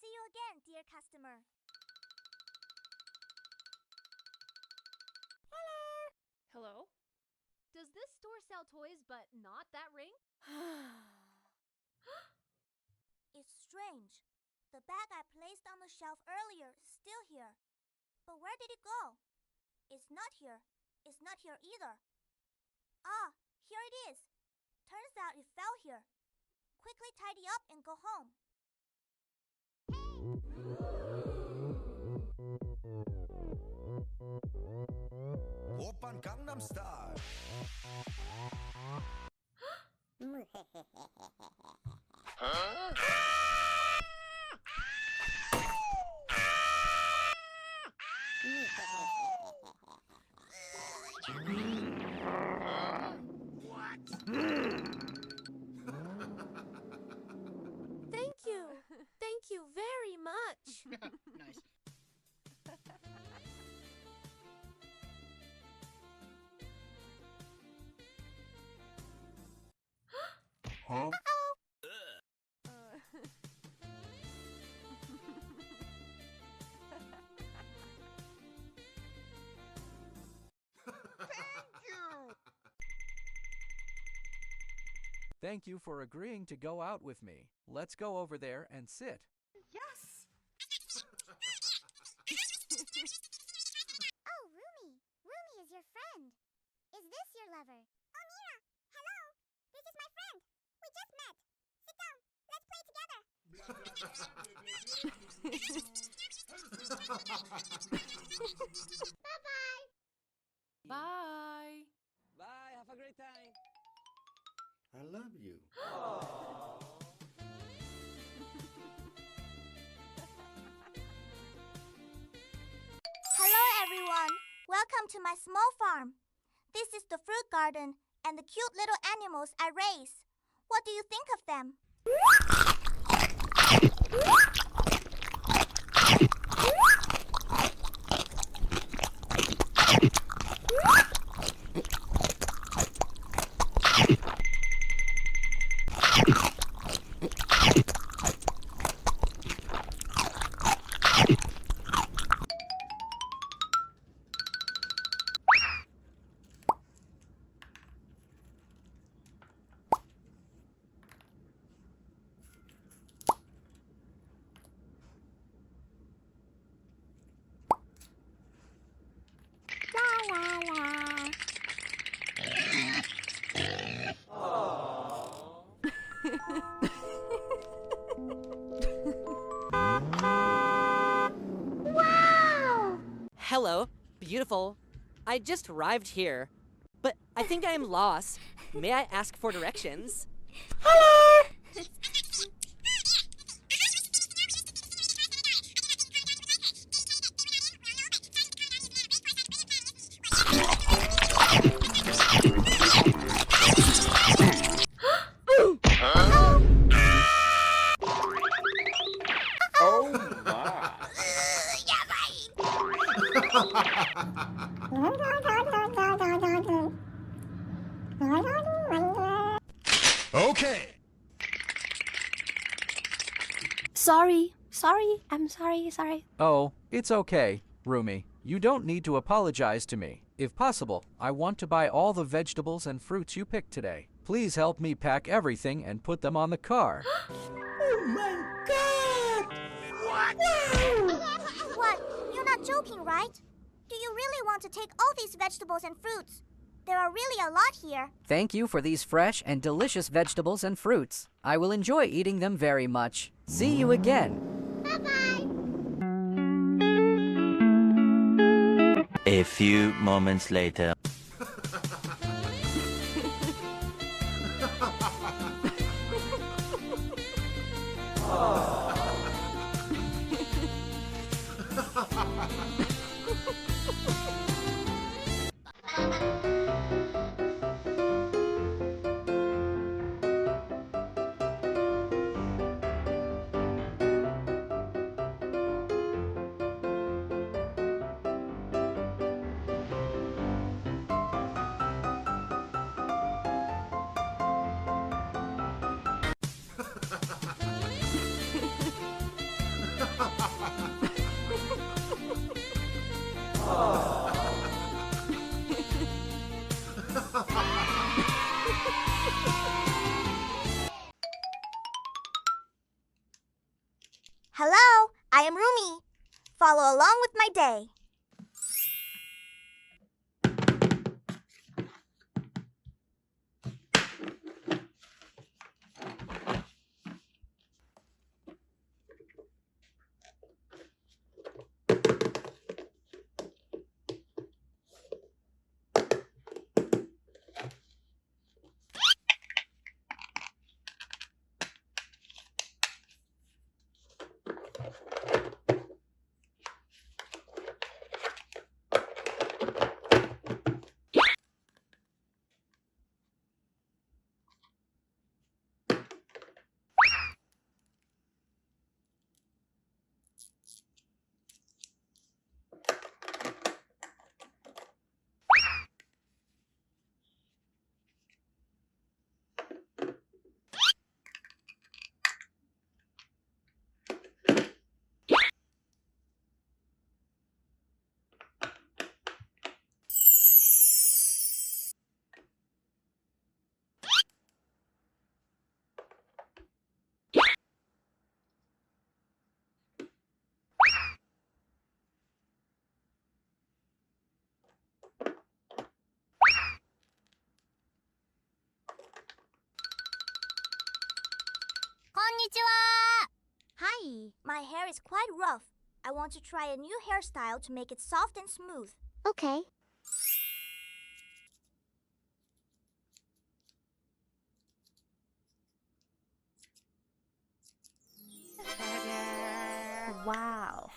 See you again, dear customer. Hello? Does this store sell toys but not that ring? It's strange. The bag I placed on the shelf earlier is still here. But where did it go? It's not here. It's not here either. Ah, here it is. Turns out it fell here. Quickly tidy up and go home. Oppan Gangnam Style. Thank you very much. Nice. Huh? Thank you for agreeing to go out with me. Let's go over there and sit. Yes! Oh, Rumi. Rumi is your friend. Is this your lover? Oh, Mira. Hello. This is my friend. We just met. Sit down. Let's play together. Bye-bye. Bye. Bye, have a great time. I love you. Hello, everyone. Welcome to my small farm. This is the fruit garden and the cute little animals I raise. What do you think of them? La la la. Wow! Hello, beautiful. I just arrived here, but I think I am lost. May I ask for directions? Hello! Oh my. Okay. Sorry. Oh, it's okay, Rumi. You don't need to apologize to me. If possible, I want to buy all the vegetables and fruits you picked today. Please help me pack everything and put them on the car. Oh my God. What? You're not joking, right? Do you really want to take all these vegetables and fruits? There are really a lot here. Thank you for these fresh and delicious vegetables and fruits. I will enjoy eating them very much. See you again. Bye-bye. A few moments later. Hello, I am Rumi. Follow along with my day. Konnichiwa! Hi. My hair is quite rough. I want to try a new hairstyle to make it soft and smooth. Okay. Wow.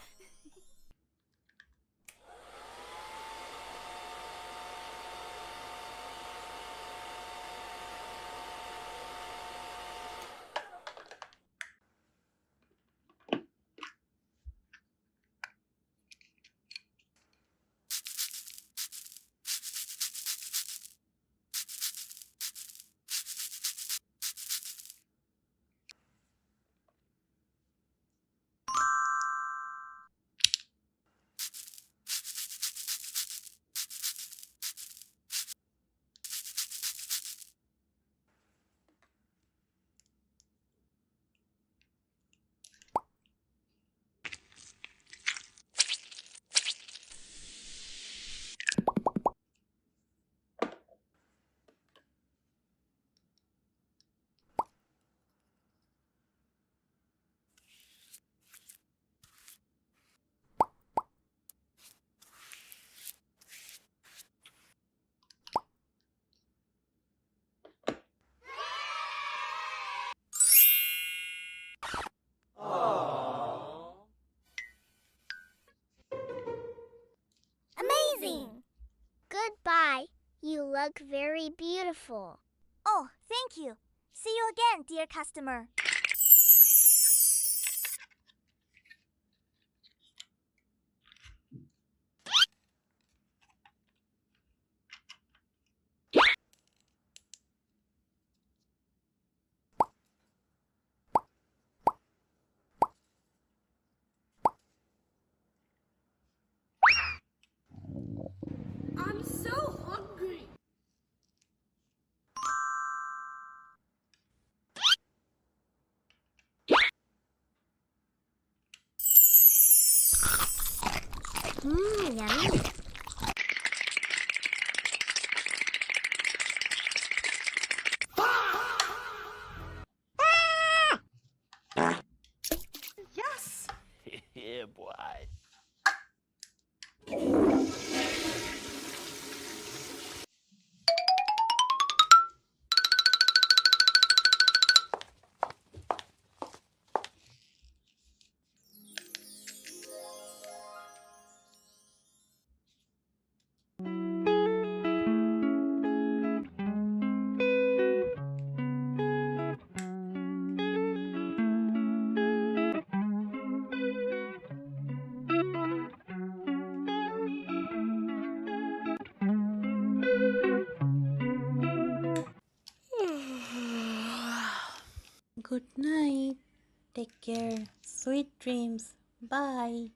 Amazing! Goodbye. You look very beautiful. Oh, thank you. See you again, dear customer. I'm so hungry. Yummy. Yes. Yeah, boy. Good night. Take care. Sweet dreams. Bye.